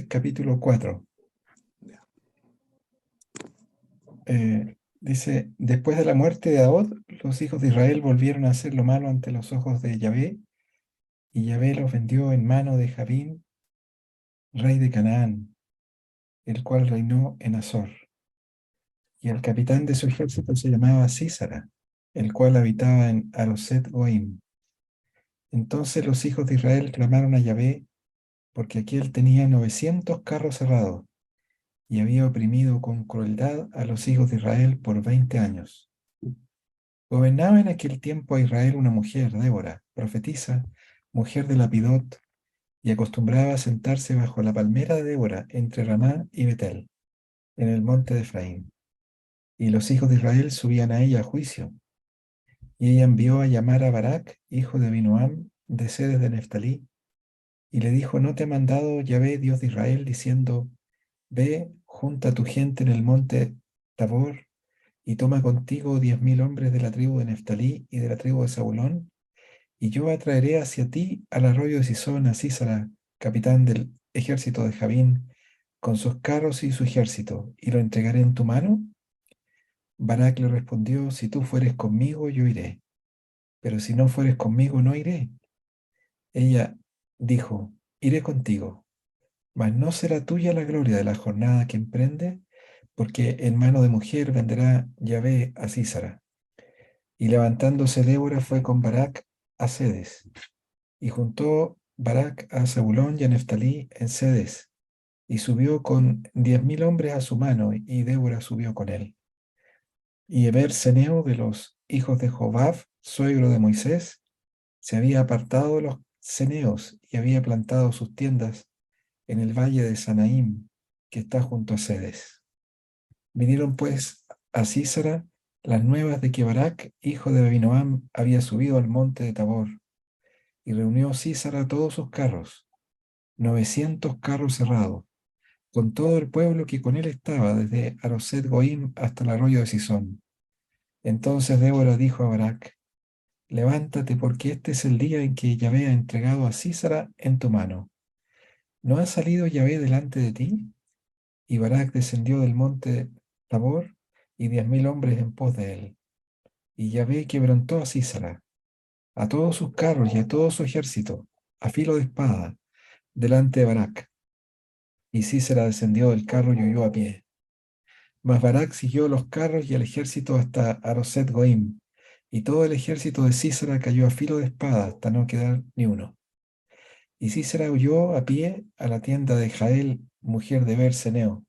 capítulo 4. Dice, después de la muerte de Ahod, los hijos de Israel volvieron a hacer lo malo ante los ojos de Yahvé, y Yahvé los vendió en mano de Jabín, rey de Canaán, el cual reinó en Azor. Y el capitán de su ejército se llamaba Sísara, el cual habitaba en Aroset Goim. Entonces los hijos de Israel clamaron a Yahvé, porque aquél tenía 900 carros cerrados, y había oprimido con crueldad a los hijos de Israel por 20 años. Gobernaba en aquel tiempo a Israel una mujer, Débora, profetisa, mujer de Lapidot, y acostumbraba a sentarse bajo la palmera de Débora entre Ramá y Betel, en el monte de Efraín. Y los hijos de Israel subían a ella a juicio. Y ella envió a llamar a Barak, hijo de Abinoam, de Sedes de Neftalí, y le dijo, ¿no te ha mandado Yahvé, Dios de Israel, diciendo, ve, junta a tu gente en el monte Tabor, y toma contigo 10.000 hombres de la tribu de Neftalí y de la tribu de Zabulón? Y yo atraeré hacia ti al arroyo de Sisón a Sísara, capitán del ejército de Jabín, con sus carros y su ejército, y lo entregaré en tu mano. Barak le respondió, si tú fueres conmigo, yo iré, pero si no fueres conmigo, no iré. Ella dijo, iré contigo, mas no será tuya la gloria de la jornada que emprende, porque en mano de mujer venderá Yahvé a Sísara. Y levantándose Débora fue con Barak a Cedes. Y juntó Barak a Zabulón y a Neftalí en Cedes, y subió con 10.000 hombres a su mano, y Débora subió con él. Y Heber Ceneo de los hijos de Jobab, suegro de Moisés, se había apartado de los ceneos y había plantado sus tiendas en el valle de Sanaim, que está junto a Cedes. Vinieron pues a Sísara las nuevas de que Barak, hijo de Abinoam, había subido al monte de Tabor, y reunió Sísara todos sus carros, 900 carros cerrados, con todo el pueblo que con él estaba, desde Aroset Goim hasta el arroyo de Sisón. Entonces Débora dijo a Barak, levántate, porque este es el día en que Yahvé ha entregado a Sísara en tu mano. ¿No ha salido Yahvé delante de ti? Y Barak descendió del monte Tabor, y 10.000 hombres en pos de él. Y Yahvé quebrantó a Sísara, a todos sus carros y a todo su ejército, a filo de espada, delante de Barak. Y Sísera descendió del carro y huyó a pie. Mas Barak siguió los carros y el ejército hasta Aroset Goim, y todo el ejército de Sísera cayó a filo de espada hasta no quedar ni uno. Y Sísera huyó a pie a la tienda de Jael, mujer de Berseneo,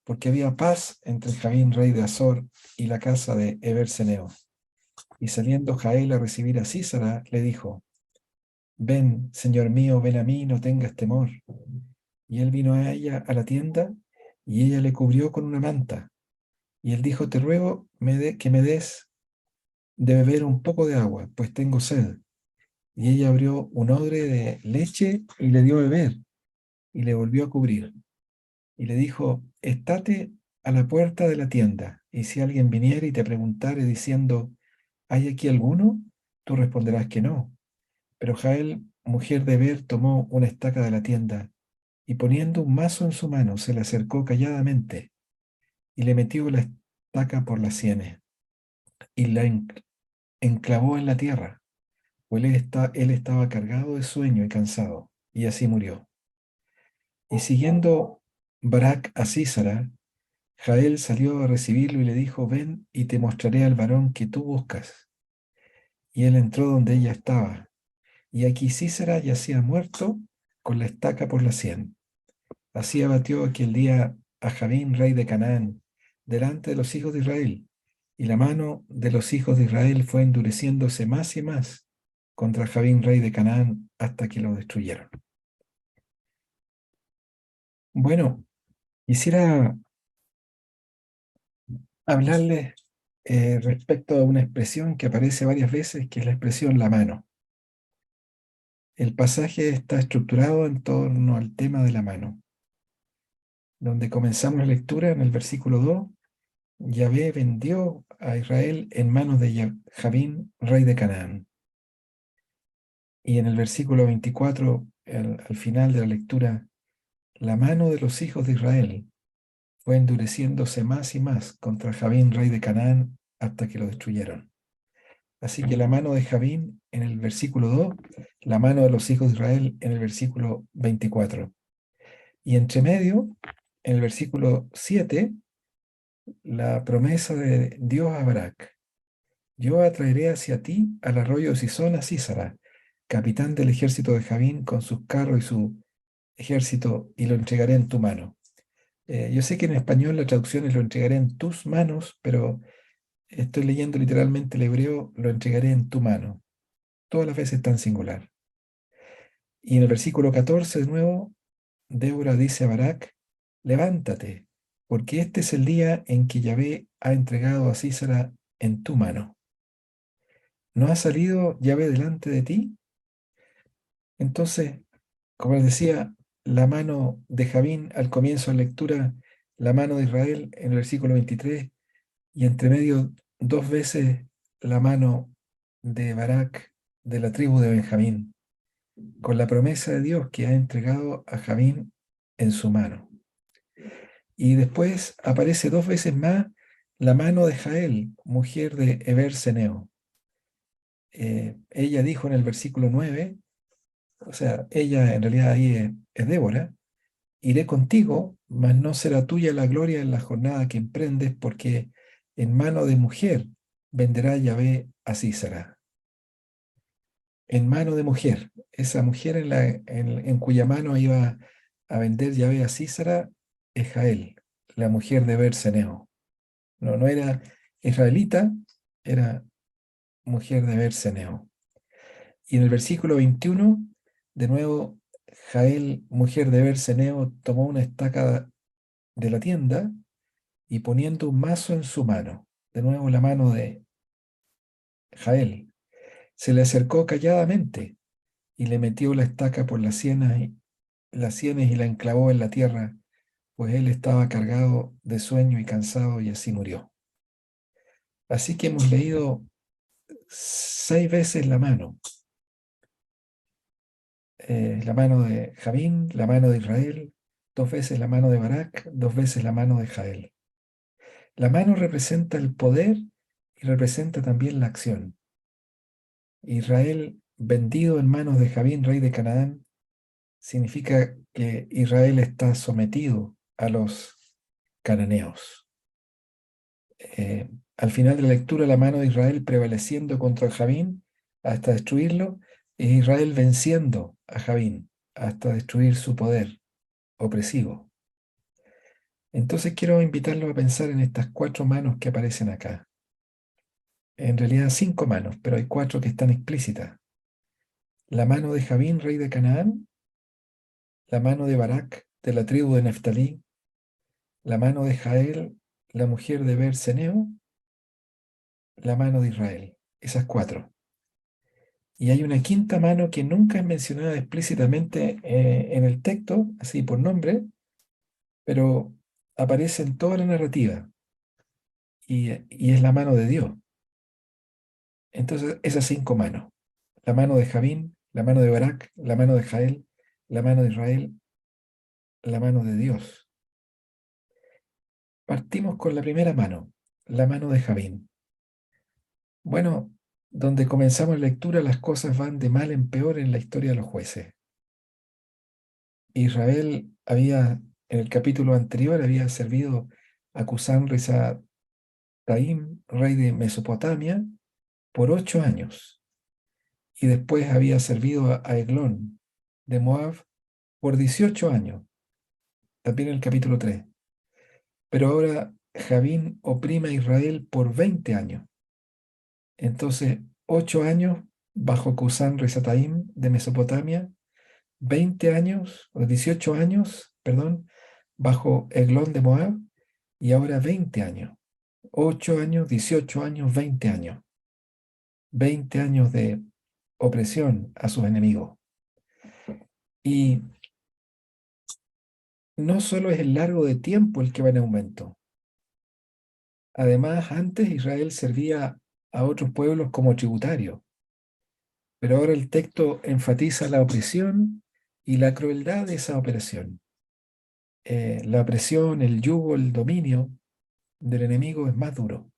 porque había paz entre Jabín, rey de Azor, y la casa de Eberseneo. Y saliendo Jael a recibir a Sísera, le dijo, ven, señor mío, ven a mí, no tengas temor. Y él vino a ella a la tienda, y ella le cubrió con una manta. Y él dijo, te ruego que me des de beber un poco de agua, pues tengo sed. Y ella abrió un odre de leche y le dio a beber, y le volvió a cubrir. Y le dijo, estate a la puerta de la tienda, y si alguien viniere y te preguntare diciendo, ¿hay aquí alguno? Tú responderás que no. Pero Jael, mujer de Ber, tomó una estaca de la tienda, y poniendo un mazo en su mano, se le acercó calladamente, y le metió la estaca por las sienes, y la enclavó en la tierra, pues él estaba cargado de sueño y cansado, y así murió. Y siguiendo Barak a Sísara, Jael salió a recibirlo y le dijo, ven y te mostraré al varón que tú buscas. Y él entró donde ella estaba, y aquí Sísara yacía muerto con la estaca por la sien. Así abatió aquel día a Jabín, rey de Canaán, delante de los hijos de Israel, y la mano de los hijos de Israel fue endureciéndose más y más contra Jabín, rey de Canaán, hasta que lo destruyeron. Bueno, quisiera hablarles respecto a una expresión que aparece varias veces, que es la expresión la mano. El pasaje está estructurado en torno al tema de la mano, donde comenzamos la lectura en el versículo 2. Yahvé vendió a Israel en manos de Jabín, rey de Canaán. Y en el versículo 24, al final de la lectura, la mano de los hijos de Israel fue endureciéndose más y más contra Jabín, rey de Canaán, hasta que lo destruyeron. Así que la mano de Jabín en el versículo 2, la mano de los hijos de Israel en el versículo 24. Y entre medio, en el versículo 7, la promesa de Dios a Barak. Yo atraeré hacia ti al arroyo de Sisón a Sísara, capitán del ejército de Jabín, con sus carros y su ejército, y lo entregaré en tu mano. Yo sé que en español la traducción es lo entregaré en tus manos, pero estoy leyendo literalmente el hebreo, lo entregaré en tu mano. Todas las veces está en singular. Y en el versículo 14 de nuevo, Débora dice a Barak, levántate, porque este es el día en que Yahvé ha entregado a Sísara en tu mano. ¿No ha salido Yahvé delante de ti? Entonces, como les decía, la mano de Jabín al comienzo de lectura, la mano de Israel en el versículo 23, y entre medio dos veces la mano de Barak de la tribu de Benjamín, con la promesa de Dios que ha entregado a Jabín en su mano. Y después aparece dos veces más la mano de Jael, mujer de Eber Seneo. Ella dijo en el versículo 9, o sea, ella en realidad ahí es Débora, iré contigo, mas no será tuya la gloria en la jornada que emprendes, porque en mano de mujer venderá Yahvé a Sísara. En mano de mujer. Esa mujer en cuya mano iba a vender Yahvé a Sísara es Jael, la mujer de Berseneo. No, no era israelita, era mujer de Berseneo. Y en el versículo 21, de nuevo, Jael, mujer de Berseneo, tomó una estaca de la tienda y poniendo un mazo en su mano, de nuevo la mano de Jael, se le acercó calladamente y le metió la estaca por las sienes y la enclavó en la tierra, pues él estaba cargado de sueño y cansado y así murió. Así que hemos leído 6 veces la mano de Jabín, la mano de Israel, 2 veces la mano de Barak, 2 veces la mano de Jael. La mano representa el poder y representa también la acción. Israel vendido en manos de Jabín, rey de Canaán, significa que Israel está sometido a los cananeos. Al final de la lectura, la mano de Israel prevaleciendo contra Jabín hasta destruirlo, e Israel venciendo a Jabín hasta destruir su poder opresivo. Entonces quiero invitarlos a pensar en estas 4 manos que aparecen acá. En realidad 5 manos, pero hay 4 que están explícitas. La mano de Jabín, rey de Canaán, la mano de Barak, de la tribu de Neftalí, la mano de Jael, la mujer de Berseneo, la mano de Israel. Esas 4. Y hay una quinta mano que nunca es mencionada explícitamente en el texto, así por nombre, pero aparece en toda la narrativa y es la mano de Dios. Entonces, esas 5 manos, la mano de Jabín, la mano de Barak, la mano de Jael, la mano de Israel, la mano de Dios. Partimos con la primera mano, la mano de Jabín. Bueno, donde comenzamos la lectura, las cosas van de mal en peor en la historia de los jueces. Israel había, en el capítulo anterior, había servido a Cusán-Risataim, rey de Mesopotamia, por 8 años. Y después había servido a Eglón de Moab por 18 años, también en el capítulo 3. Pero ahora Jabín oprime a Israel por 20 años. Entonces, 8 años bajo Cusán-Risataim de Mesopotamia, 20 años, o 18 años, perdón, bajo Eglón de Moab, y ahora 20 años. 8 años, 18 años, 20 años. 20 años de opresión a sus enemigos. Y no solo es el largo de tiempo el que va en aumento. Además, antes Israel servía a otros pueblos como tributario, pero ahora el texto enfatiza la opresión y la crueldad de esa operación. la presión, el yugo, el dominio del enemigo es más duro,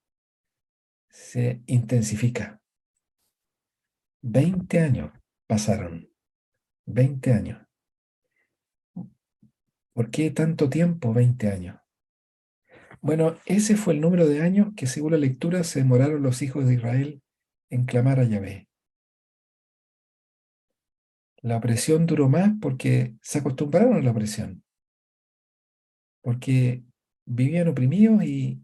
se intensifica. 20 años pasaron, 20 años. ¿Por qué tanto tiempo, 20 años? Bueno, ese fue el número de años que según la lectura se demoraron los hijos de Israel en clamar a Yahvé. La opresión duró más porque se acostumbraron a la opresión, porque vivían oprimidos y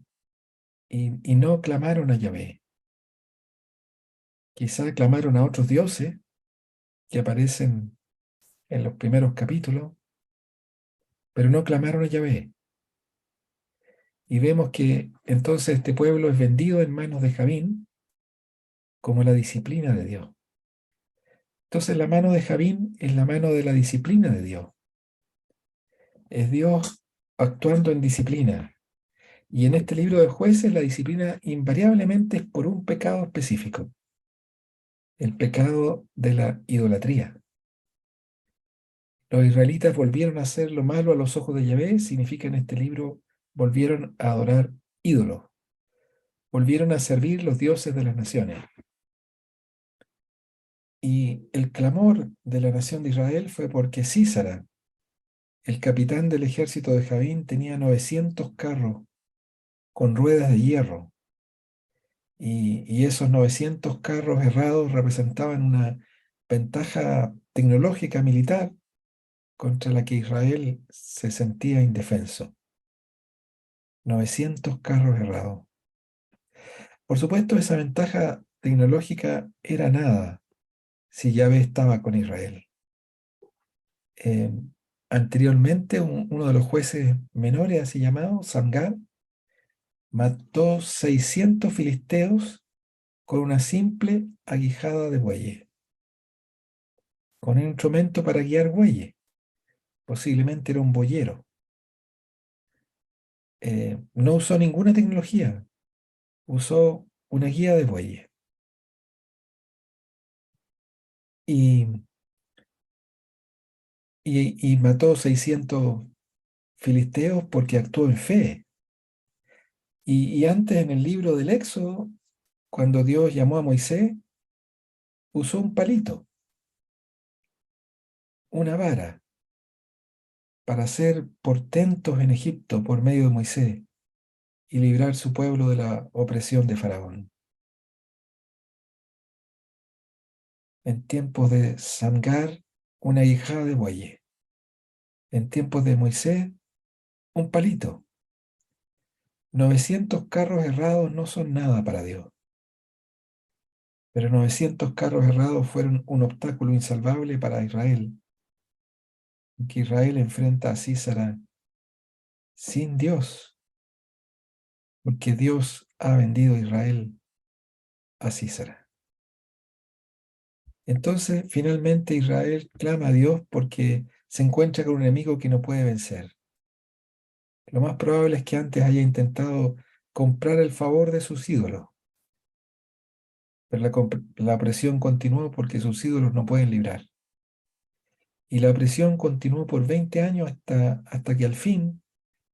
no clamaron a Yahvé. Quizá clamaron a otros dioses que aparecen en los primeros capítulos, pero no clamaron a Yahvé. Y vemos que entonces este pueblo es vendido en manos de Javín como la disciplina de Dios. Entonces la mano de Javín es la mano de la disciplina de Dios. Es Dios actuando en disciplina. Y en este libro de jueces la disciplina invariablemente es por un pecado específico, el pecado de la idolatría. Los israelitas volvieron a hacer lo malo a los ojos de Yahvé, significa en este libro, volvieron a adorar ídolos, volvieron a servir los dioses de las naciones. Y el clamor de la nación de Israel fue porque Sísara, el capitán del ejército de Javín, tenía 900 carros con ruedas de hierro. Y esos 900 carros errados representaban una ventaja tecnológica militar contra la que Israel se sentía indefenso. 900 carros errados. Por supuesto, esa ventaja tecnológica era nada si Yahvé estaba con Israel. Eh, Anteriormente, uno de los jueces menores, así llamado, Samgar, mató 600 filisteos con una simple aguijada de bueyes, con un instrumento para guiar bueyes. Posiblemente era un boyero. No usó ninguna tecnología, usó una guía de bueyes. Y, y mató 600 filisteos porque actuó en fe. Y antes en el libro del Éxodo, cuando Dios llamó a Moisés, usó un palito, una vara, para hacer portentos en Egipto por medio de Moisés y librar su pueblo de la opresión de Faraón. En tiempos de Samgar, una guijada de bueyes. En tiempos de Moisés, un palito. 900 carros errados no son nada para Dios, pero 900 carros errados fueron un obstáculo insalvable para Israel, que Israel enfrenta a Císara sin Dios, porque Dios ha vendido a Israel a Císara. Entonces, finalmente Israel clama a Dios porque se encuentra con un enemigo que no puede vencer. Lo más probable es que antes haya intentado comprar el favor de sus ídolos, pero la presión continuó porque sus ídolos no pueden librar. Y la presión continuó por 20 años hasta que al fin,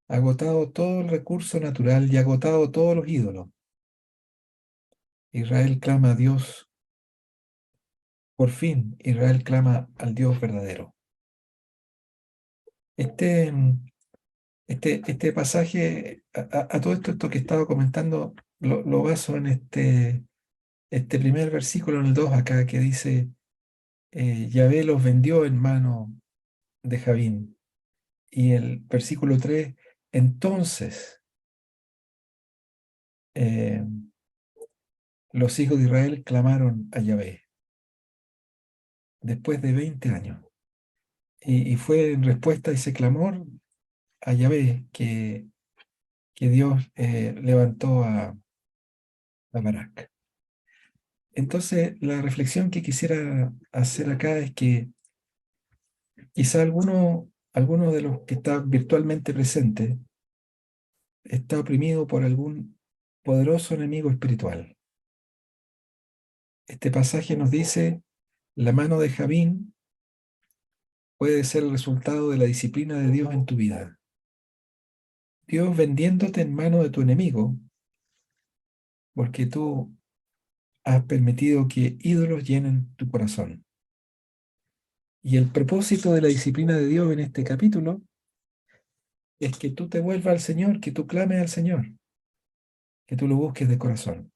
agotado todo el recurso natural y agotado todos los ídolos, Israel clama a Dios. Por fin, Israel clama al Dios verdadero. Este, este pasaje, a todo esto que estaba comentando, lo baso en este primer versículo en el 2 acá que dice, Yahvé los vendió en mano de Javín. Y el versículo 3 entonces eh, los hijos de Israel clamaron a Yahvé después de 20 años. Y fue en respuesta a ese clamor a Yahvé que Dios levantó a Barak. Entonces, la reflexión que quisiera hacer acá es que quizá alguno de los que está virtualmente presente está oprimido por algún poderoso enemigo espiritual. Este pasaje nos dice, la mano de Javín puede ser el resultado de la disciplina de Dios en tu vida. Dios vendiéndote en mano de tu enemigo, porque tú has permitido que ídolos llenen tu corazón. Y el propósito de la disciplina de Dios en este capítulo es que tú te vuelvas al Señor, que tú clames al Señor, que tú lo busques de corazón.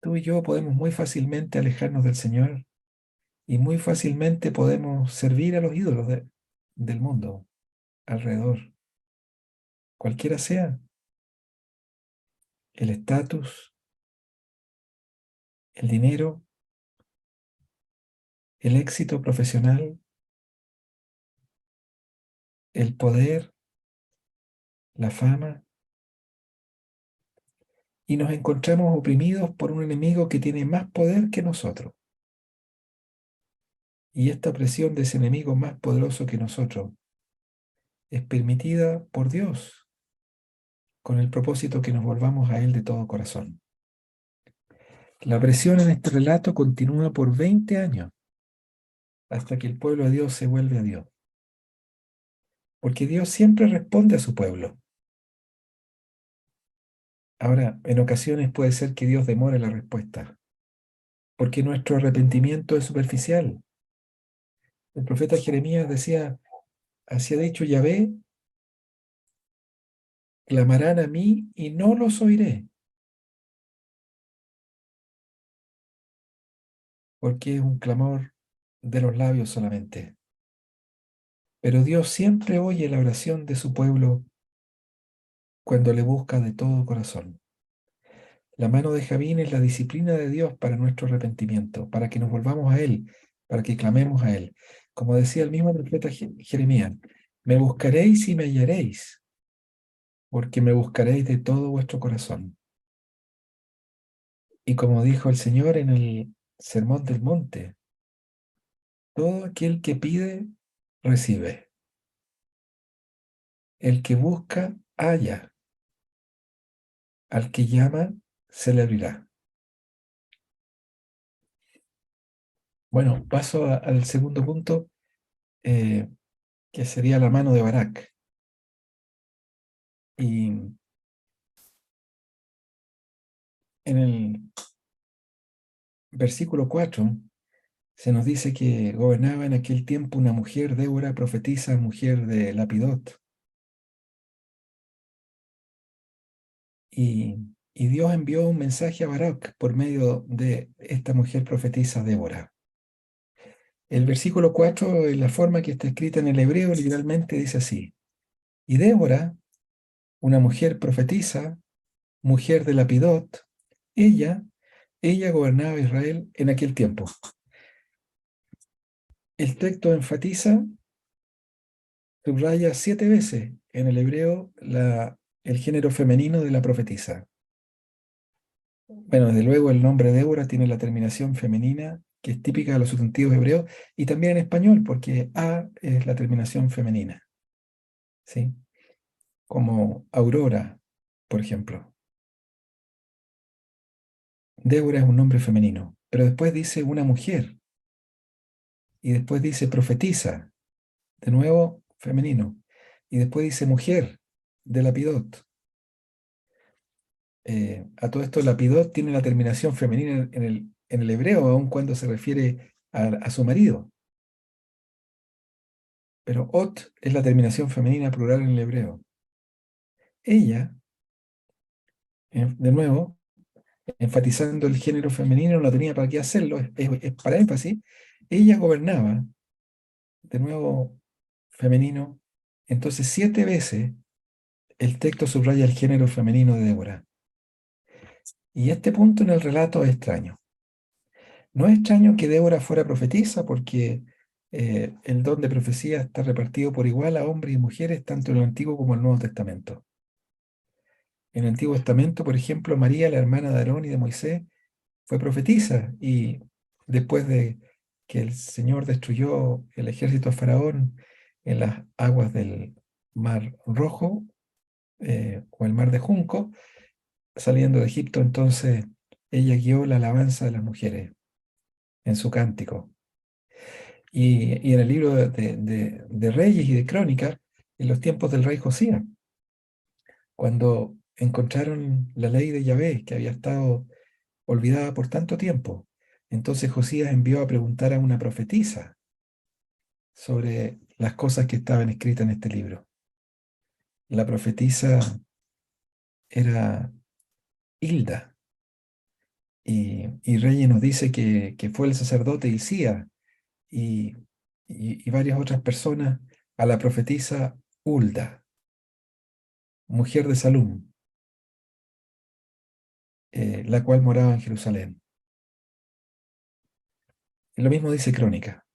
Tú y yo podemos muy fácilmente alejarnos del Señor y muy fácilmente podemos servir a los ídolos del mundo alrededor, cualquiera sea el estatus, el dinero, el éxito profesional, el poder, la fama, y nos encontramos oprimidos por un enemigo que tiene más poder que nosotros. Y esta opresión de ese enemigo más poderoso que nosotros es permitida por Dios con el propósito que nos volvamos a Él de todo corazón. La presión en este relato continúa por 20 años hasta que el pueblo de Dios se vuelve a Dios. Porque Dios siempre responde a su pueblo. Ahora, en ocasiones puede ser que Dios demore la respuesta, porque nuestro arrepentimiento es superficial. El profeta Jeremías decía, así ha dicho Yahvé, clamarán a mí y no los oiré, porque es un clamor de los labios solamente. Pero Dios siempre oye la oración de su pueblo cuando le busca de todo corazón. La mano de Javín es la disciplina de Dios para nuestro arrepentimiento, para que nos volvamos a Él, para que clamemos a Él. Como decía el mismo profeta Jeremías, me buscaréis y me hallaréis, porque me buscaréis de todo vuestro corazón. Y como dijo el Señor en el Sermón del Monte, todo aquel que pide, recibe. El que busca, halla. Al que llama, se le abrirá. Bueno, paso al segundo punto, eh, que sería la mano de Barak. Y en el versículo 4 se nos dice que gobernaba en aquel tiempo una mujer, Débora, profetisa, mujer de Lapidot. Y Dios envió un mensaje a Barak por medio de esta mujer profetisa, Débora. El versículo 4, en la forma que está escrita en el hebreo, literalmente dice así: Y Débora, una mujer profetisa, mujer de Lapidot, ella, ella gobernaba Israel en aquel tiempo. El texto enfatiza, subraya 7 veces en el hebreo el género femenino de la profetisa. Bueno, desde luego el nombre Débora tiene la terminación femenina, que es típica de los sustantivos hebreos, y también en español, porque A es la terminación femenina, ¿sí? Como Aurora, por ejemplo. Débora es un nombre femenino, pero después dice una mujer, y después dice profetisa, de nuevo femenino, y después dice mujer de Lapidot. A todo esto, Lapidot tiene la terminación femenina en el hebreo, aun cuando se refiere a su marido. Pero Ot es la terminación femenina plural en el hebreo. Ella, de nuevo, enfatizando el género femenino, no tenía para qué hacerlo, es para énfasis. Ella gobernaba, de nuevo femenino. Entonces, 7 veces el texto subraya el género femenino de Débora. Y este punto en el relato es extraño. No es extraño que Débora fuera profetisa, porque el don de profecía está repartido por igual a hombres y mujeres, tanto en el Antiguo como en el Nuevo Testamento. En el Antiguo Testamento, por ejemplo, María, la hermana de Aarón y de Moisés, fue profetisa, y después de que el Señor destruyó el ejército de Faraón en las aguas del Mar Rojo, o el Mar de Junco, saliendo de Egipto, entonces ella guió la alabanza de las mujeres en su cántico. Y en el libro de Reyes y de Crónicas en los tiempos del rey Josías, cuando encontraron la ley de Yahvé, que había estado olvidada por tanto tiempo. Entonces Josías envió a preguntar a una profetisa sobre las cosas que estaban escritas en este libro. La profetisa era Hilda, y Reyes nos dice que fue el sacerdote Hilcías y, y varias otras personas a la profetisa Hulda, mujer de Salum, la cual moraba en Jerusalén. Y lo mismo dice Crónica.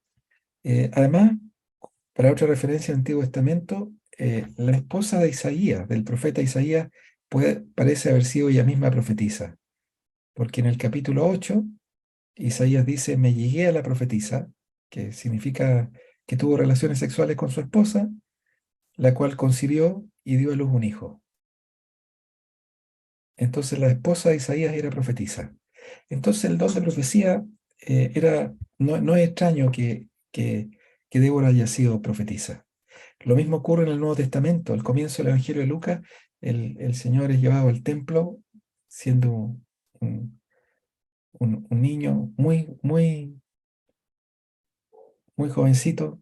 Además, para otra referencia al Antiguo Testamento, la esposa de Isaías, del profeta Isaías, parece haber sido ella misma profetisa, porque en el capítulo 8, Isaías dice, me llegué a la profetisa, que significa que tuvo relaciones sexuales con su esposa, la cual concibió y dio a luz un hijo. Entonces la esposa de Isaías era profetisa. Entonces el don de profecía no es extraño que Débora haya sido profetisa. Lo mismo ocurre en el Nuevo Testamento. Al comienzo del Evangelio de Lucas, el Señor es llevado al templo siendo un, un niño muy jovencito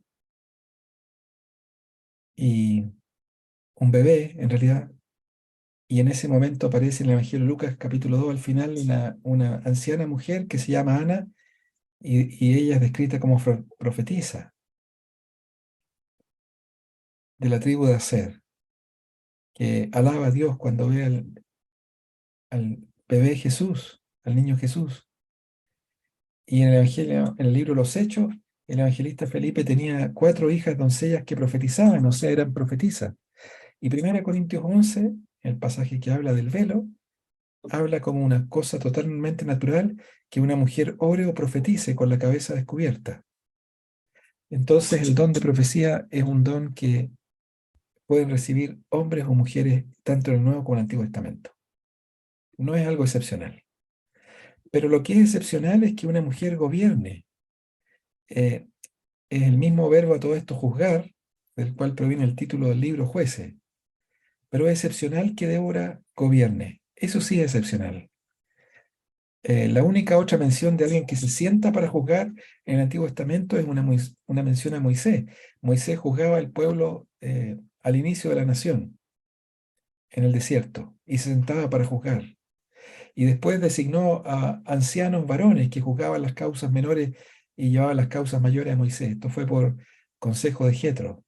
y un bebé en realidad. Y en ese momento aparece en el Evangelio de Lucas capítulo 2 al final una anciana mujer que se llama Ana y ella es descrita como profetisa de la tribu de Aser, que alaba a Dios cuando ve al bebé Jesús, al niño Jesús. Y en el Evangelio, en el libro de los Hechos, el evangelista Felipe tenía 4 hijas doncellas que profetizaban, o sea, eran profetisas. Y 1 Corintios 11, el pasaje que habla del velo, habla como una cosa totalmente natural que una mujer ore o profetice con la cabeza descubierta. Entonces, el don de profecía es un don que pueden recibir hombres o mujeres tanto en el Nuevo como en el Antiguo Testamento. No es algo excepcional. Pero lo que es excepcional es que una mujer gobierne. Eh, es el mismo verbo a todo esto juzgar, del cual proviene el título del libro Jueces. Pero es excepcional que Débora gobierne. Eso sí es excepcional. La única otra mención de alguien que se sienta para juzgar en el Antiguo Testamento es una mención a Moisés. Moisés juzgaba al pueblo al inicio de la nación, en el desierto, y se sentaba para juzgar. Y después designó a ancianos varones que juzgaban las causas menores y llevaban las causas mayores a Moisés. Esto fue por consejo de Jetro.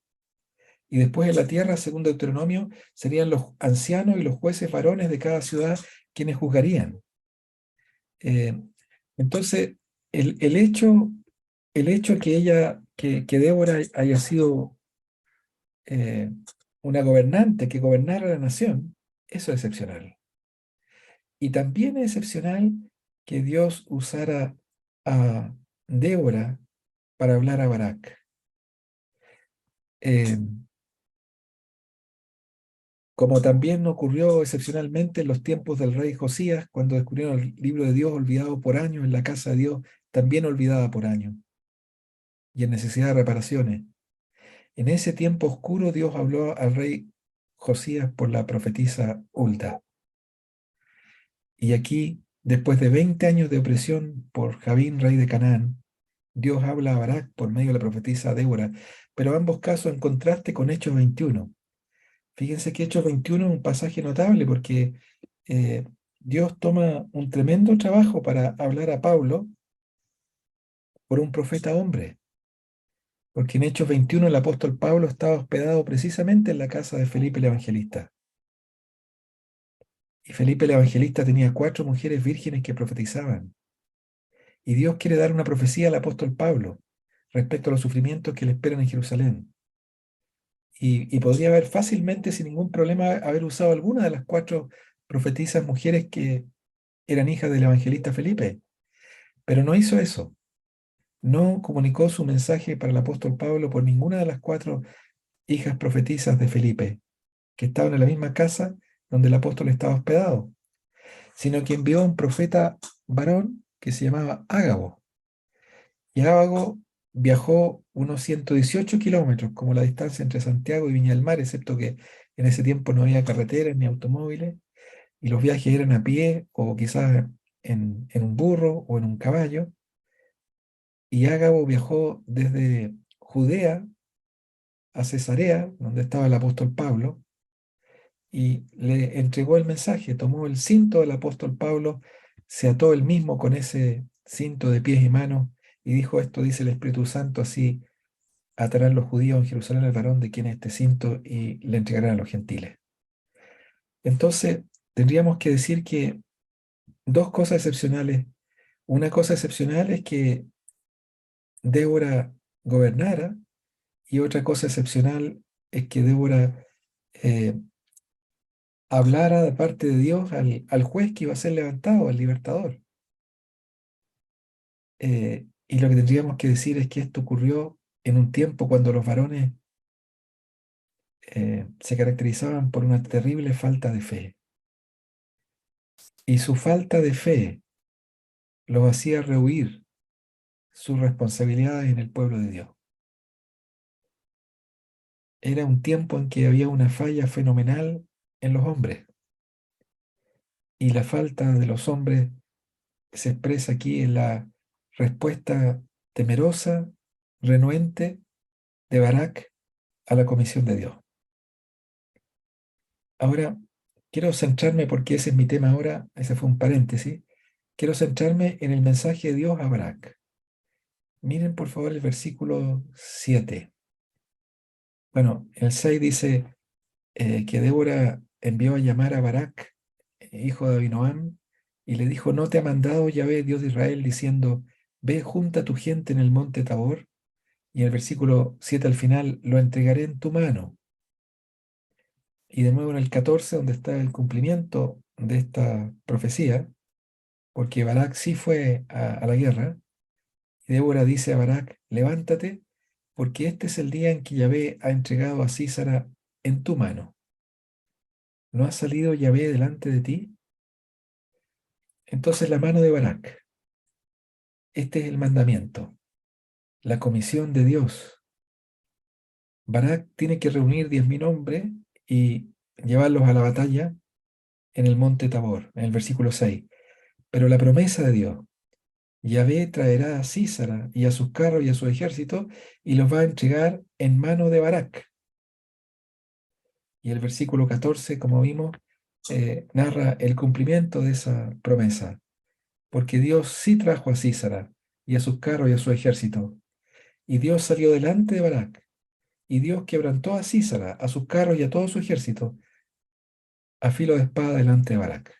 Y después en la tierra, según Deuteronomio, serían los ancianos y los jueces varones de cada ciudad quienes juzgarían. Eh, entonces, el, el hecho, el hecho que Débora haya sido eh, una gobernante que gobernara la nación, eso es excepcional. Y también es excepcional que Dios usara a Débora para hablar a Barak. Eh, Como también ocurrió excepcionalmente en los tiempos del rey Josías, cuando descubrieron el libro de Dios olvidado por años en la casa de Dios, también olvidada por años, y en necesidad de reparaciones. En ese tiempo oscuro Dios habló al rey Josías por la profetisa Hulda. Y aquí, después de 20 años de opresión por Javín, rey de Canaán, Dios habla a Barak por medio de la profetisa Débora, pero ambos casos en contraste con Hechos 21. Fíjense que Hechos 21 es un pasaje notable porque eh, Dios toma un tremendo trabajo para hablar a Pablo por un profeta hombre, porque en Hechos 21 el apóstol Pablo estaba hospedado precisamente en la casa de Felipe el Evangelista. Y Felipe el Evangelista tenía 4 mujeres vírgenes que profetizaban. Y Dios quiere dar una profecía al apóstol Pablo respecto a los sufrimientos que le esperan en Jerusalén. Y podría haber fácilmente, sin ningún problema, haber usado alguna de las 4 profetizas mujeres que eran hijas del evangelista Felipe, pero no hizo eso. No comunicó su mensaje para el apóstol Pablo por ninguna de las 4 hijas profetizas de Felipe, que estaban en la misma casa donde el apóstol estaba hospedado, sino que envió a un profeta varón que se llamaba Ágabo. Y Ágabo viajó unos 118 kilómetros, como la distancia entre Santiago y Viña del Mar, excepto que en ese tiempo no había carreteras ni automóviles, y los viajes eran a pie o quizás en un burro o en un caballo. Y Ágabo viajó desde Judea a Cesarea, donde estaba el apóstol Pablo, y le entregó el mensaje, tomó el cinto del apóstol Pablo, se ató él mismo con ese cinto de pies y manos y dijo, esto dice el Espíritu Santo, así atarán los judíos en Jerusalén al varón de quien es este cinto y le entregarán a los gentiles. Entonces, tendríamos que decir que dos cosas excepcionales. Una cosa excepcional es que Débora gobernara y otra cosa excepcional es que Débora eh, hablara de parte de Dios al juez que iba a ser levantado, al libertador. Y lo que tendríamos que decir es que esto ocurrió en un tiempo cuando los varones se caracterizaban por una terrible falta de fe. Y su falta de fe los hacía rehuir sus responsabilidades en el pueblo de Dios. Era un tiempo en que había una falla fenomenal en los hombres. Y la falta de los hombres se expresa aquí en la respuesta temerosa, renuente de Barak a la comisión de Dios. Ahora, quiero centrarme, porque ese es mi tema ahora, ese fue un paréntesis, quiero centrarme en el mensaje de Dios a Barak. Miren por favor el versículo 7. Bueno, el 6 dice que Débora envió a llamar a Barak, hijo de Abinoam, y le dijo, ¿no te ha mandado Yahvé, Dios de Israel, diciendo, ve, junta tu gente en el monte Tabor? Y el versículo 7 al final, lo entregaré en tu mano. Y de nuevo en el 14, donde está el cumplimiento de esta profecía, porque Barak sí fue a la guerra, y Débora dice a Barak, levántate, porque este es el día en que Yahvé ha entregado a Sísara en tu mano. ¿No ha salido Yahvé delante de ti? Entonces la mano de Barak, este es el mandamiento, la comisión de Dios. Barak tiene que reunir 10.000 hombres y llevarlos a la batalla en el monte Tabor, en el versículo 6. Pero la promesa de Dios, Yahvé traerá a Sísara y a sus carros y a su ejército y los va a entregar en mano de Barak. Y el versículo 14, como vimos, narra el cumplimiento de esa promesa, porque Dios sí trajo a Sísara y a sus carros y a su ejército. Y Dios salió delante de Barak, y Dios quebrantó a Sísara, a sus carros y a todo su ejército, a filo de espada delante de Barak.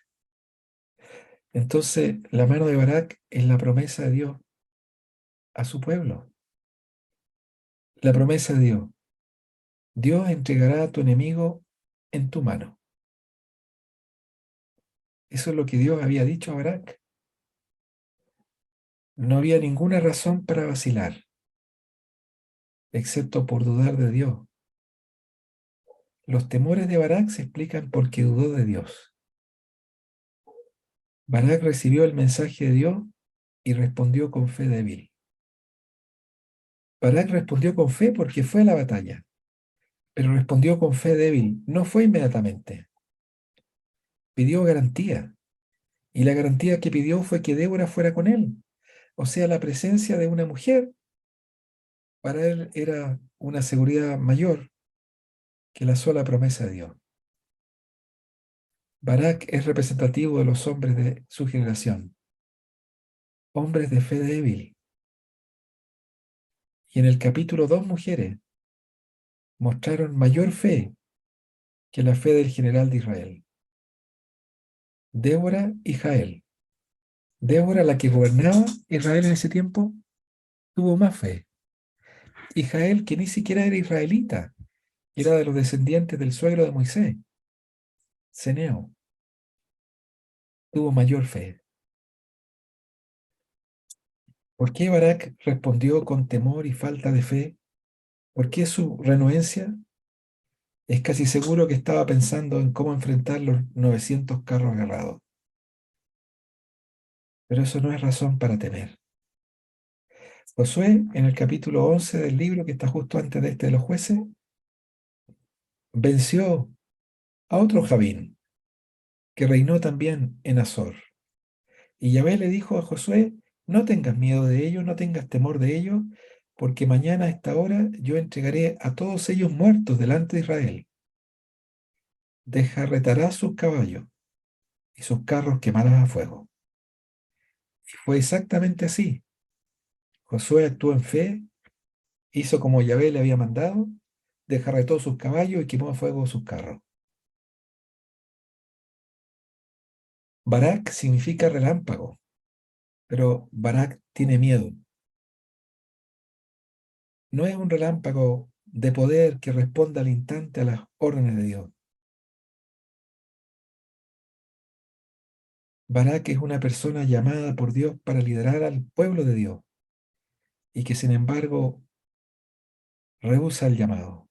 Entonces, la mano de Barak es la promesa de Dios a su pueblo. La promesa de Dios. Dios entregará a tu enemigo en tu mano. Eso es lo que Dios había dicho a Barak. No había ninguna razón para vacilar, excepto por dudar de Dios. Los temores de Barak se explican porque dudó de Dios. Barak recibió el mensaje de Dios y respondió con fe débil. Barak respondió con fe porque fue a la batalla, pero respondió con fe débil, no fue inmediatamente. Pidió garantía, y la garantía que pidió fue que Débora fuera con él. O sea, la presencia de una mujer para él era una seguridad mayor que la sola promesa de Dios. Barak es representativo de los hombres de su generación, hombres de fe débil. Y en el capítulo 2 mujeres mostraron mayor fe que la fe del general de Israel, Débora y Jael. Débora, la que gobernaba Israel en ese tiempo, tuvo más fe. Y Jael, que ni siquiera era israelita, era de los descendientes del suegro de Moisés, Ceneo, tuvo mayor fe. ¿Por qué Barak respondió con temor y falta de fe? ¿Por qué su renuencia? Es casi seguro que estaba pensando en cómo enfrentar los 900 carros agarrados. Pero eso no es razón para temer. Josué, en el capítulo 11 del libro que está justo antes de este de los jueces, venció a otro Javín, que reinó también en Azor. Y Yahvé le dijo a Josué, no tengas miedo de ellos, no tengas temor de ellos, porque mañana a esta hora yo entregaré a todos ellos muertos delante de Israel. Desjarretarás sus caballos y sus carros quemarás a fuego. Y fue exactamente así. Josué actuó en fe, hizo como Yahvé le había mandado, desjarretó sus caballos y quemó a fuego sus carros. Barak significa relámpago, pero Barak tiene miedo. No es un relámpago de poder que responda al instante a las órdenes de Dios. Barak es una persona llamada por Dios para liderar al pueblo de Dios y que sin embargo rehúsa el llamado.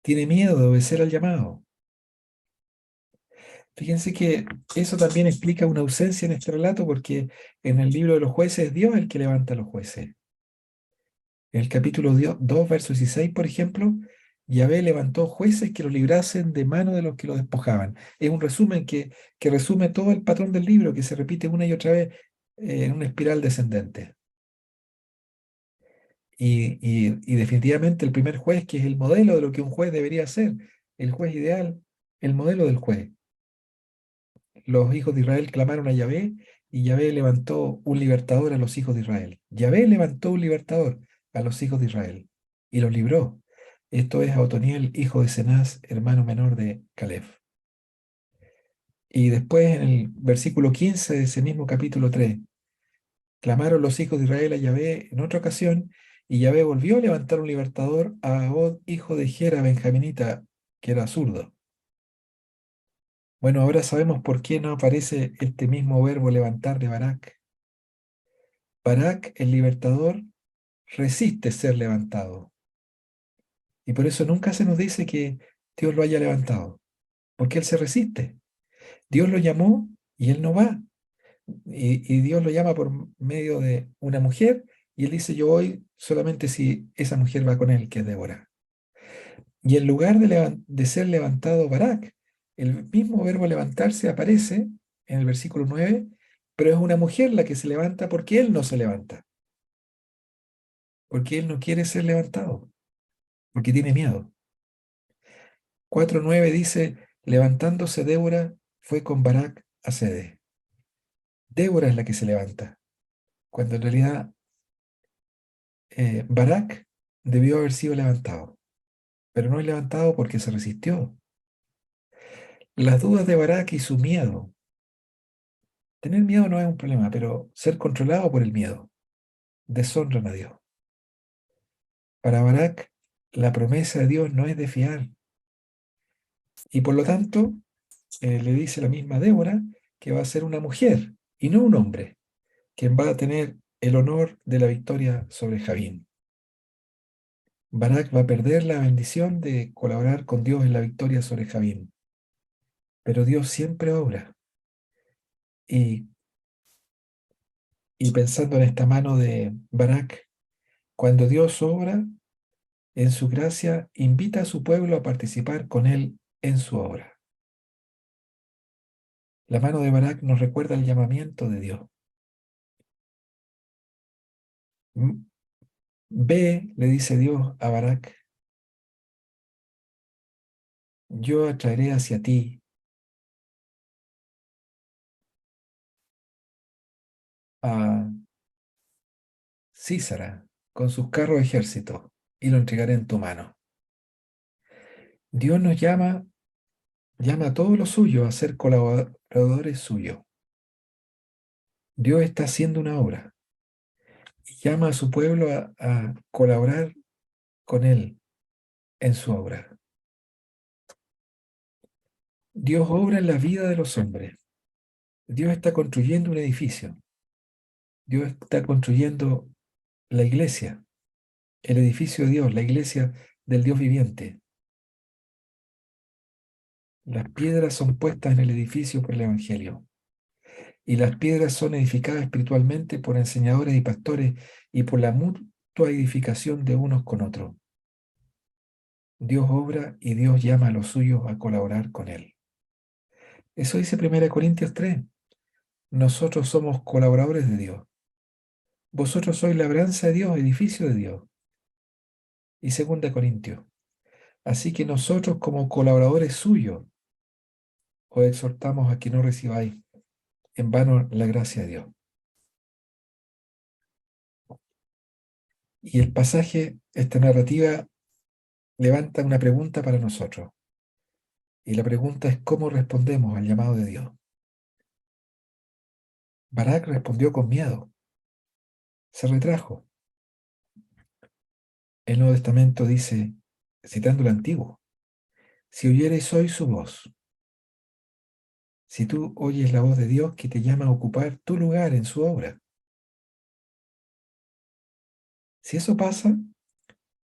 Tiene miedo de obedecer al llamado. Fíjense que eso también explica una ausencia en este relato porque en el libro de los jueces es Dios el que levanta a los jueces. En el capítulo 2, versos 16, por ejemplo, Yahvé levantó jueces que lo librasen de mano de los que lo despojaban. Es un resumen que resume todo el patrón del libro, que se repite una y otra vez en una espiral descendente. Y definitivamente el primer juez, que es el modelo de lo que un juez debería ser, el juez ideal, el modelo del juez. Los hijos de Israel clamaron a Yahvé y Yahvé levantó un libertador a los hijos de Israel. Yahvé levantó un libertador a los hijos de Israel y los libró. Esto es a Otoniel, hijo de Cenaz, hermano menor de Caleb. Y después en el versículo 15 de ese mismo capítulo 3, clamaron los hijos de Israel a Yahvé en otra ocasión y Yahvé volvió a levantar un libertador a Ahod, hijo de Gera, benjaminita, que era zurdo. Bueno, ahora sabemos por qué no aparece este mismo verbo levantar de Barak. Barak, el libertador, resiste ser levantado. Y por eso nunca se nos dice que Dios lo haya levantado, porque él se resiste. Dios lo llamó y él no va. Y Dios lo llama por medio de una mujer y él dice, yo voy solamente si esa mujer va con él, que es Débora. Y en lugar de ser levantado Barak, el mismo verbo levantarse aparece en el versículo 9, pero es una mujer la que se levanta porque él no se levanta, porque él no quiere ser levantado, porque tiene miedo. 4:9 dice, levantándose Débora, fue con Barak a Sede. Débora es la que se levanta, cuando en realidad Barak debió haber sido levantado, pero no es levantado porque se resistió. Las dudas de Barak y su miedo. Tener miedo no es un problema, pero ser controlado por el miedo deshonran a Dios. Para Barak, la promesa de Dios no es de fiar, y por lo tanto le dice la misma Débora que va a ser una mujer y no un hombre quien va a tener el honor de la victoria sobre Javín. Barak va a perder la bendición de colaborar con Dios en la victoria sobre Javín, pero Dios siempre obra. Y, y pensando en esta mano de Barak, cuando Dios obra en su gracia, invita a su pueblo a participar con él en su obra. La mano de Barak nos recuerda el llamamiento de Dios. Ve, le dice Dios a Barak, yo atraeré hacia ti a Císara con sus carros de ejército y lo entregaré en tu mano. Dios nos llama a todos los suyos a ser colaboradores suyos. Dios está haciendo una obra y llama a su pueblo a colaborar con él en su obra. Dios obra en la vida de los hombres. Dios está construyendo un edificio. Dios está construyendo la iglesia, el edificio de Dios, la iglesia del Dios viviente. Las piedras son puestas en el edificio por el Evangelio. y las piedras son edificadas espiritualmente por enseñadores y pastores y por la mutua edificación de unos con otros. Dios obra y Dios llama a los suyos a colaborar con Él. Eso dice 1 Corintios 3. Nosotros somos colaboradores de Dios. Vosotros sois labranza de Dios, edificio de Dios. Y 2 Corintios. Así que nosotros como colaboradores suyos os exhortamos a que no recibáis en vano la gracia de Dios. Y el pasaje, esta narrativa, levanta una pregunta para nosotros. Y la pregunta es cómo respondemos al llamado de Dios. Barak respondió con miedo, se retrajo. El Nuevo Testamento dice, citando el Antiguo, si oyereis hoy su voz, si tú oyes la voz de Dios que te llama a ocupar tu lugar en su obra. Si eso pasa,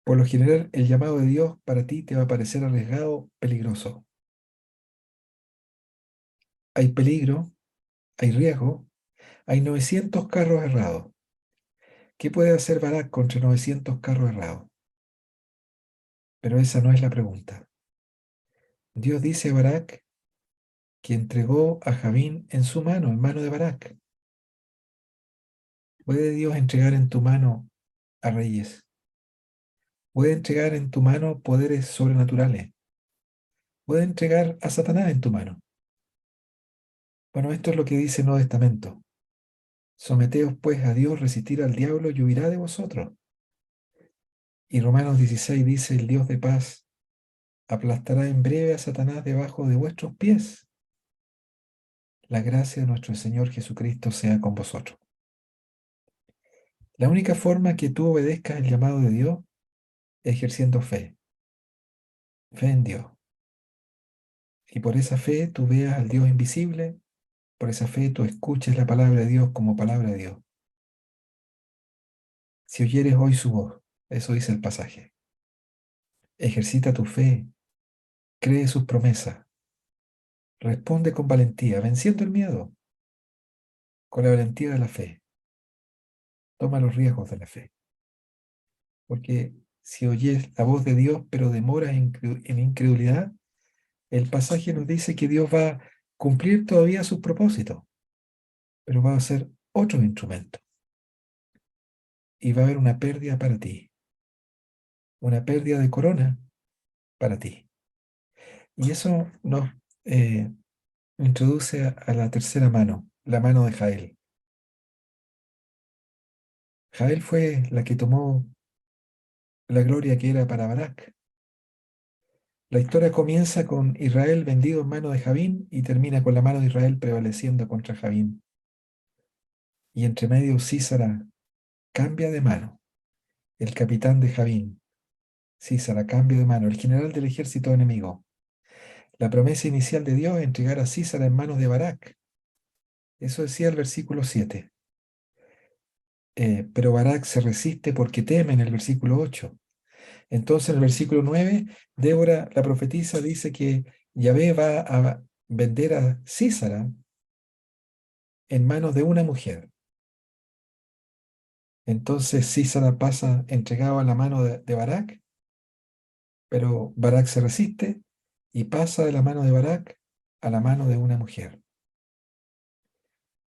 por lo general el llamado de Dios para ti te va a parecer arriesgado, peligroso. Hay peligro, hay riesgo, hay 900 carros errados. ¿Qué puede hacer Barak contra 900 carros errados? Pero esa no es la pregunta. Dios dice a Barak que entregó a Javín en mano de Barak. ¿Puede Dios entregar en tu mano a reyes? ¿Puede entregar en tu mano poderes sobrenaturales? ¿Puede entregar a Satanás en tu mano? Bueno, esto es lo que dice el Nuevo Testamento. Someteos pues a Dios, resistir al diablo y huirá de vosotros. Y Romanos 16 dice, el Dios de paz aplastará en breve a Satanás debajo de vuestros pies. La gracia de nuestro Señor Jesucristo sea con vosotros. La única forma que tú obedezcas el llamado de Dios es ejerciendo fe, fe en Dios. Y por esa fe tú veas al Dios invisible, por esa fe tú escuches la palabra de Dios como palabra de Dios. Si oyeres hoy su voz, eso dice el pasaje, ejercita tu fe, cree sus promesas, responde con valentía, venciendo el miedo, con la valentía de la fe. Toma los riesgos de la fe. Porque si oyes la voz de Dios, pero demoras en incredulidad, el pasaje nos dice que Dios va a cumplir todavía sus propósitos, pero va a ser otro instrumento. Y va a haber una pérdida para ti, una pérdida de corona para ti. Y eso nos introduce a la tercera mano, la mano de Jael. Jael fue la que tomó la gloria que era para Barak. La historia comienza con Israel vendido en mano de Javín y termina con la mano de Israel prevaleciendo contra Javín. Y entre medio Sísara cambia de mano. El capitán de Javín, Sísara, cambia de mano. El general del ejército enemigo. La promesa inicial de Dios es entregar a Sísara en manos de Barak. Eso decía el versículo 7. Pero Barak se resiste porque teme en el versículo 8. Entonces en el versículo 9, Débora, la profetisa, dice que Yahvé va a vender a Sísara en manos de una mujer. Entonces Sísara pasa entregado a la mano de Barak, pero Barak se resiste y pasa de la mano de Barak a la mano de una mujer.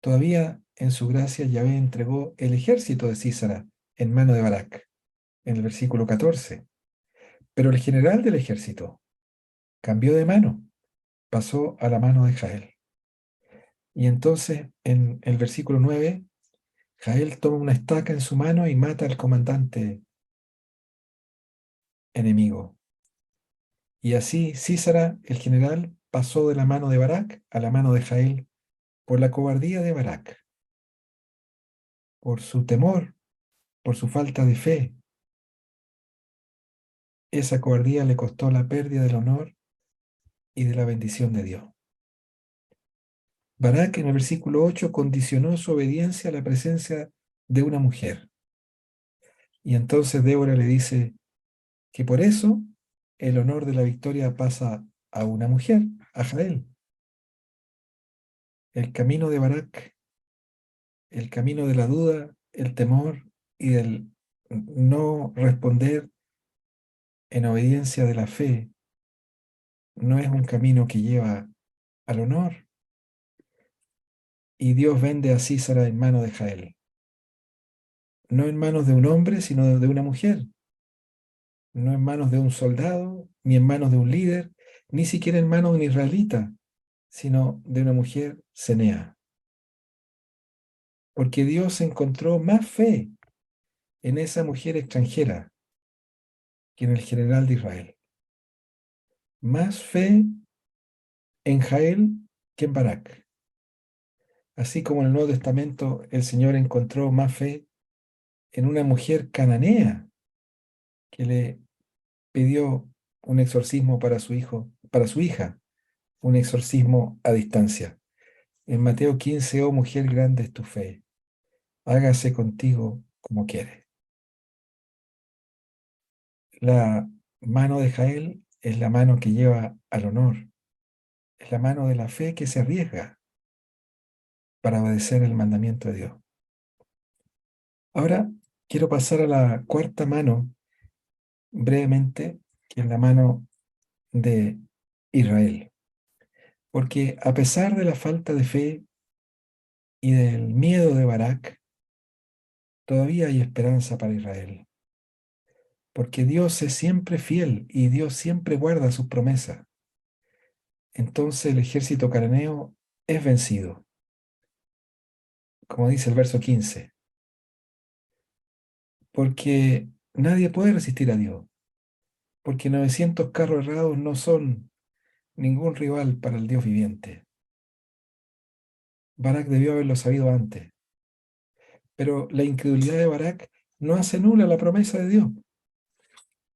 Todavía en su gracia Yahvé entregó el ejército de Sísara en mano de Barak, en el versículo 14. Pero el general del ejército cambió de mano, pasó a la mano de Jael. Y entonces en el versículo 9, Jael toma una estaca en su mano y mata al comandante enemigo. Y así Sísara, el general, pasó de la mano de Barak a la mano de Jael por la cobardía de Barak, por su temor, por su falta de fe. Esa cobardía le costó la pérdida del honor y de la bendición de Dios. Barak en el versículo 8 condicionó su obediencia a la presencia de una mujer. Y entonces Débora le dice que por eso el honor de la victoria pasa a una mujer, a Jael. El camino de Barak, el camino de la duda, el temor y del no responder en obediencia de la fe, no es un camino que lleva al honor. Y Dios vende a Císara en mano de Jael, no en manos de un hombre, sino de una mujer, no en manos de un soldado, ni en manos de un líder, ni siquiera en manos de un israelita, sino de una mujer cenea. Porque Dios encontró más fe en esa mujer extranjera que en el general de Israel. Más fe en Jael que en Barak. Así como en el Nuevo Testamento el Señor encontró más fe en una mujer cananea que le pidió un exorcismo para su hijo, para su hija, un exorcismo a distancia. En Mateo 15, oh mujer, grande es tu fe, hágase contigo como quieres. La mano de Jael es la mano que lleva al honor, es la mano de la fe que se arriesga para obedecer el mandamiento de Dios. Ahora quiero pasar a la cuarta mano brevemente, que es la mano de Israel. Porque a pesar de la falta de fe y del miedo de Barak, todavía hay esperanza para Israel. Porque Dios es siempre fiel y Dios siempre guarda sus promesas. Entonces el ejército cananeo es vencido, como dice el verso 15, porque nadie puede resistir a Dios, porque 900 carros errados no son ningún rival para el Dios viviente. Barak debió haberlo sabido antes, pero la incredulidad de Barak no hace nula la promesa de Dios.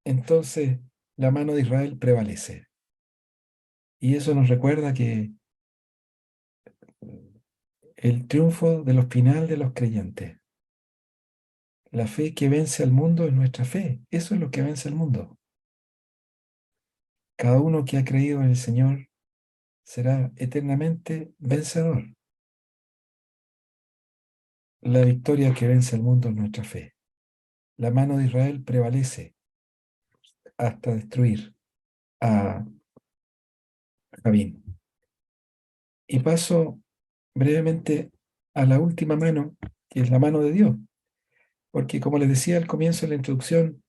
Entonces la mano de Israel prevalece. Y eso nos recuerda que el triunfo de los final de los creyentes, la fe que vence al mundo es nuestra fe. Eso es lo que vence al mundo. Cada uno que ha creído en el Señor será eternamente vencedor. La victoria que vence al mundo es nuestra fe. La mano de Israel prevalece hasta destruir a Jabín. Y paso brevemente a la última mano, que es la mano de Dios. Porque como les decía al comienzo de la introducción,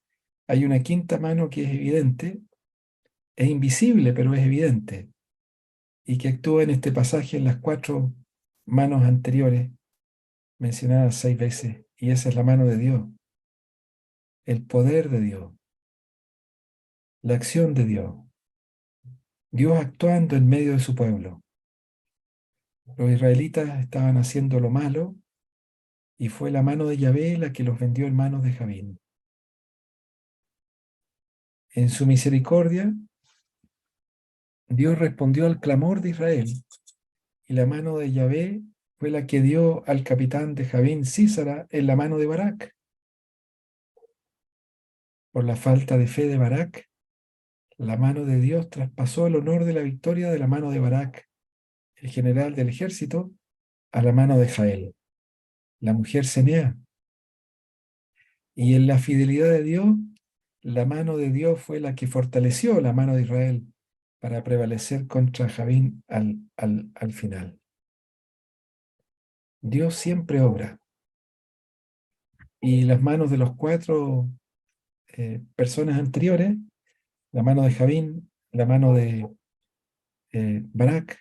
hay una quinta mano que es evidente, es invisible, pero es evidente, y que actúa en este pasaje en las cuatro manos anteriores, mencionadas 6 veces, y esa es la mano de Dios, el poder de Dios, la acción de Dios, Dios actuando en medio de su pueblo. Los israelitas estaban haciendo lo malo y fue la mano de Yahvé la que los vendió en manos de Jabín. En su misericordia, Dios respondió al clamor de Israel y la mano de Yahvé fue la que dio al capitán de Jabín Sísara en la mano de Barak. Por la falta de fe de Barak, la mano de Dios traspasó el honor de la victoria de la mano de Barak, el general del ejército, a la mano de Jael, la mujer Senea. Y en la fidelidad de Dios, la mano de Dios fue la que fortaleció la mano de Israel para prevalecer contra Jabín al final. Dios siempre obra. Y las manos de los cuatro personas anteriores, la mano de Jabín, la mano de Barak,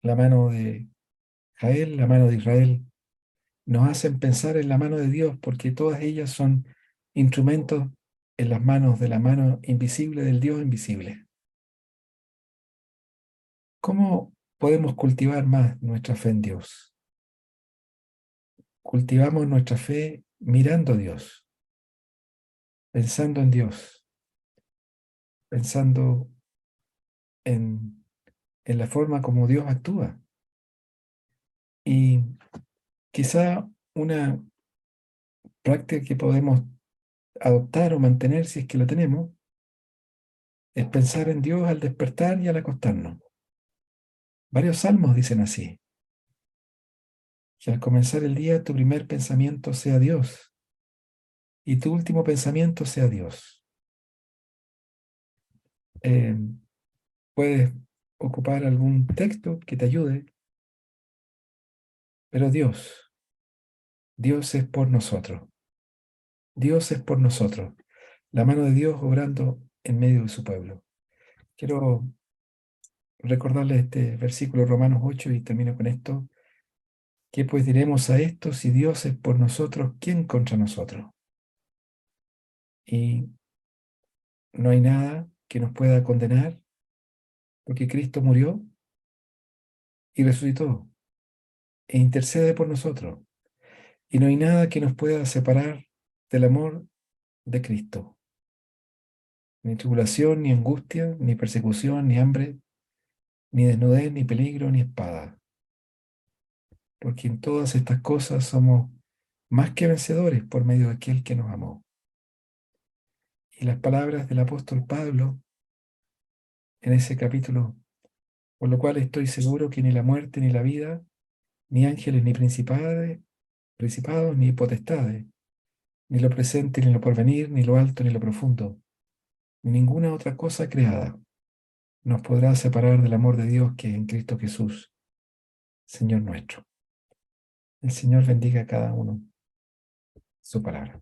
la mano de Jael, la mano de Israel, nos hacen pensar en la mano de Dios porque todas ellas son instrumentos en las manos de la mano invisible del Dios invisible. ¿Cómo podemos cultivar más nuestra fe en Dios? Cultivamos nuestra fe mirando a Dios, pensando en Dios, pensando en, en la forma como Dios actúa. Y quizá una práctica que podemos adoptar o mantener si es que la tenemos es pensar en Dios al despertar y al acostarnos. Varios salmos dicen así. Que al comenzar el día tu primer pensamiento sea Dios y tu último pensamiento sea Dios. Eh, Puedes ocupar algún texto que te ayude, pero Dios es por nosotros. Dios es por nosotros. La mano de Dios obrando en medio de su pueblo. Quiero recordarles este versículo de Romanos 8 y termino con esto. ¿Qué pues diremos a esto? Si Dios es por nosotros, ¿quién contra nosotros? Y no hay nada que nos pueda condenar porque Cristo murió y resucitó e intercede por nosotros. Y no hay nada que nos pueda separar del amor de Cristo. Ni tribulación, ni angustia, ni persecución, ni hambre, ni desnudez, ni peligro, ni espada. Porque en todas estas cosas somos más que vencedores por medio de aquel que nos amó. Y las palabras del apóstol Pablo en ese capítulo, por lo cual estoy seguro que ni la muerte, ni la vida, ni ángeles, ni principados, ni potestades, ni lo presente, ni lo porvenir, ni lo alto, ni lo profundo, ni ninguna otra cosa creada nos podrá separar del amor de Dios que es en Cristo Jesús, Señor nuestro. El Señor bendiga a cada uno su palabra.